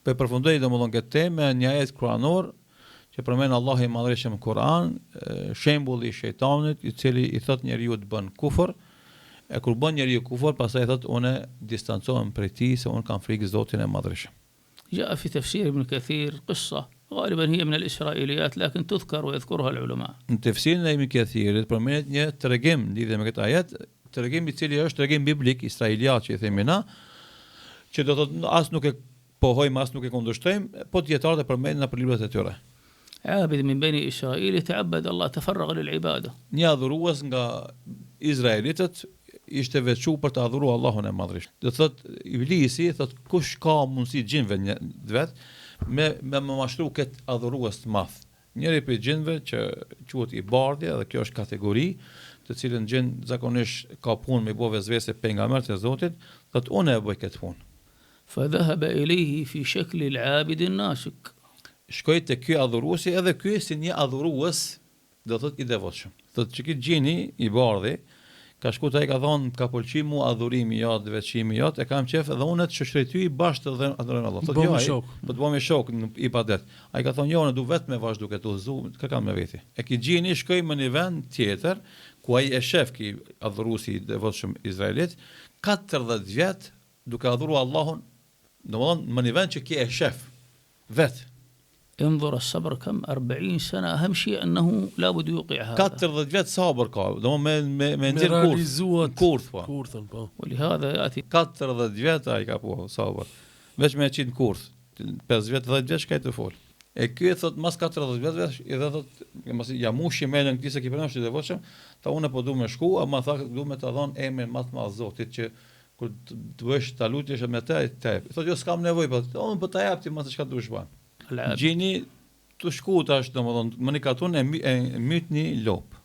për përfundoj domethënë këtë temë një ajet kuranor që përmend Allahu i Madhërisht në Kur'an, shembulli i shejtanit i cili i thot njeriu të bën kufër, e kur bën njeriu kufër, pastaj thot unë distancohem prej tij se unë kam frikë Zotin e Madhërisht. جاء في تفسير ابن كثير قصة غالبا هي من الإسرائيليات لكن تذكر ويذكرها العلماء. Në tefsirin e Ibn Kathirit përmendet një tregim lidhur me këtë ajet, tregim i cili është tregim biblik israeliat që i themi na, që do thotë as nuk e pohojmë, as nuk e kundërshtojmë, po dietarët e përmendin në librat e tyre. عابد من بني إسرائيل يتعبد الله تفرغ للعبادة. Një adhurues nga izraelitët ishte veçuar për të adhuruar Allahun e Madhërisht. Do thotë Iblisi thot kush ka mundësi gjinëve vet me mashtru këtë adhurues të madh. Njëri prej gjinëve që quhet i bardhë dhe kjo është kategori të cilën gjin zakonisht ka punë me bove zvese pejgamberit e Zotit, thot unë e bëj këtë punë. فذهب إليه في شكل العابد الناسك. Shkoi te ky adhuruesi edhe ky si një adhurues, do thotë i devotshëm. Thotë që ky gjini i bardhi ka shku ai ka thonë ka pëlqy mua adhurimi jot, veçimi jot, e kam qef edhe unë të shoqëroj ty bashkë dhe adhurojnë Allah. Thotë jo, po të bëmë shok në ibadet. Ai ka thonë jo, unë du vetëm me vazhdu këtë udhëzu, kë kam me veti. E ky gjini shkoi në një vend tjetër ku ai e shef ky adhuruesi i devotshëm izraelit 40 vjet duke adhuruar Allahun, domthonë në një vend që ky e shef vet. انظر الصبر كم 40 سنة أهم شيء أنه لابد يوقع هذا 40 vjet sabër ka, domthonë me nxjerr kurth po. Kurthën po. ولهذا يأتي 40 vjet ai ka po sabër. Veç me qenë kurth. 5 vjet 10 vjet shkaj të fol. E ky e thot mas 40 vjetësh i dhe thot mos ja mushi mendën këtij se ki pranë është i devotshëm, ta unë po duam me shku, ama tha duam me ta dhon emrin më të madh Zotit që kur të bësh ta lutjesh me të. Thot jo s'kam nevojë, po unë po ta jap ti më çka dush bën. Gjini të shku tash domethënë më nikatun e mytni lop.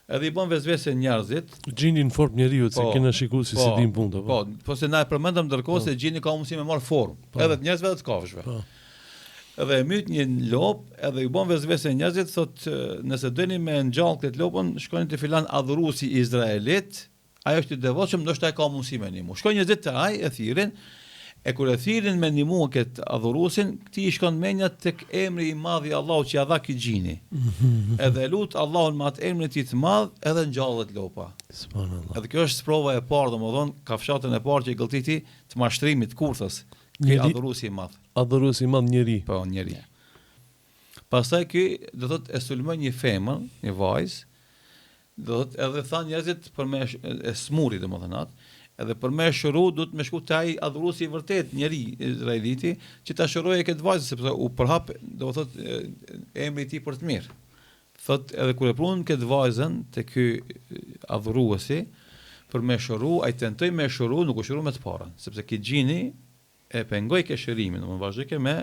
Edhe i bën vezvese njerëzit. Gjini në formë njeriu se kena shikuar si din punta. Po se na e përmendëm ndërkohë se gjini ka mundësi me marr formë, edhe të njerëzve të kafshëve. Edhe e myt një lop, edhe i bën vezvese njerëzit, thotë nëse dëni me ngjall këtë lopën, shkoni te filan adhuruesi izraelit, ai është i devotshëm, ndoshta ai ka mundësi me ndihmu. Shkojnë njerëzit te ai e thirrin. E kur e thirrin me ndihmu këtë adhuruesin, këtij i shkon mendja tek emri i madh i Allahut që ja dha ky gjini. Edhe lut Allahun me atë emrin e tij të madh, edhe ngjallet lopa. Subhanallahu. Edhe kjo është sprova e parë, domethënë kafshatën e parë që i gëlltiti të mashtrimit kurthës. Ky adhuruesi i madh. Adhuruesi i madh njeri. Po, njeri. Pastaj ky do thotë e sulmoi një femër, një vajzë. Do thotë edhe thanë njerëzit për me e smuri domethënë atë. Edhe për me shëru, du të me shku të ai adhuruesi i vërtet, njeri izraeliti, që ta shëroje këtë vajzë, sepse u përhap, do thot, emri i tij për të mirë. Thot, edhe kur e prunë këtë vajzën të ky adhuruesi, për me shëru, ai tentoi me shëru, nuk u shëru me të parën, sepse ky gjini e pengoi ke shërimin, do të vazhdoi me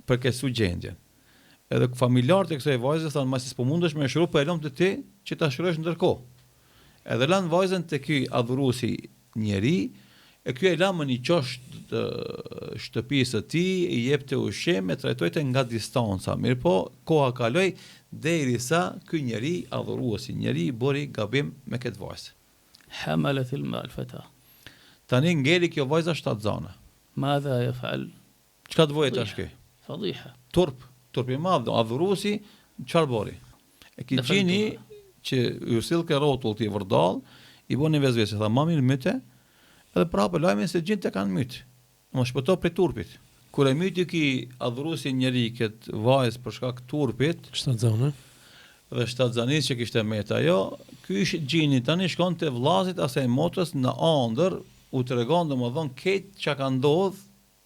përkesu gjendjen. Edhe familjarët e kësaj vajze thanë, "Masi s'po mundesh me shëru, po e lëm të ti që ta shërosh ndërkohë." Edhe lanë vajzën të ky adhuruesi njeri, e ky e lanë një qosh të shtëpisë të tij, i jepte ushqim, e trajtojte nga distanca. Mirë po, koha kaloi derisa ky njeri adhuruesi njeri bëri gabim me këtë vajzë. حملت الماء الفتاة. Tani ngeli kjo vajza 7 zana. ماذا يفعل؟ Çka të vojë tash kë? فضيحة. Turp i madh, adhuruesi çfarë bëri? E ky gjini që ju sill ke rrotull ti vërdall, i bën një vezvese, tha mami në myte, edhe prapë lajmin se gjinët e kanë myt. Mos shpëto prej turpit. Kur e myti ky adhuruesi njeri këtë vajzë për shkak të turpit, 7 zanë. Dhe 7 zanis që kishte met ajo, ky gjini tani shkon te vllazit asaj motrës në ëndër, u tregon domodin këtë çka ka ndodh,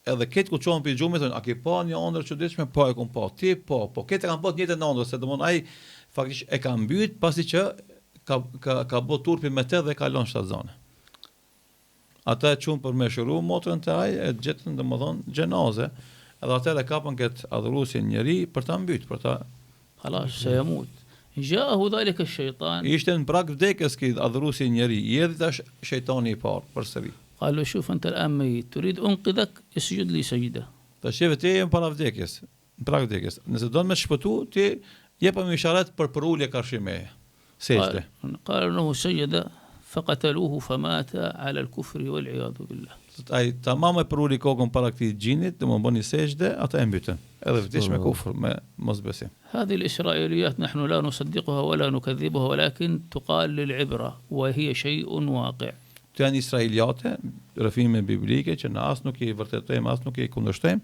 edhe këtë ku çon pi xhumit, a ke pa një ëndër çuditshme? Po e kum pa. Ti po këtë kanë pa të njëjtën ëndër, se domodin ai faktikisht e ka mbyt pasi që ka bë turpi me të dhe ka lënë 7 zane. Ata e çun për me shëru motrën të ai, e gjetën domodin xhenaze, edhe atë e kapën këtë adhuruesi njeri për ta mbyt, për ta خلاص سيموت. جاءه ذلك الشيطان. Ishte në prag vdekjes ky adhuruesi njeri, i erdhi tash shejtani i parë përsëri. قال له شوف أنت الآن ميت تريد أنقذك اسجد لي سجدة. Tash je vetë para vdekjes, në prag vdekjes. Nëse do të më shpëtu, ti jepëm isharat për ulje karshime. Sejdë. قال انه سجد فقتلوه فمات على الكفر والعياذ بالله. Ai tamam e përuri kokën para këtij xhinit, do më bëni sejdë, ata e mbytën. Edhe vdish me kufër, me mosbesim. هذه الإسرائيليات نحن لا نصدقها ولا نكذبها ولكن تقال للعبرة وهي شيء واقع. Të janë israeliate, rrëfime biblike që në as nuk i vërtetojmë, as nuk i kundërshtojmë,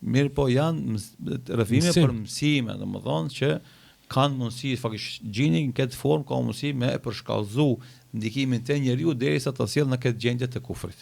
mirë po janë rrëfime për mësime, domethënë që kanë mundësi faktikisht gjini në këtë formë ka mundësi me e përshkallëzu ndikimin të njeriu derisa të sjellë në këtë gjendje të kufrit.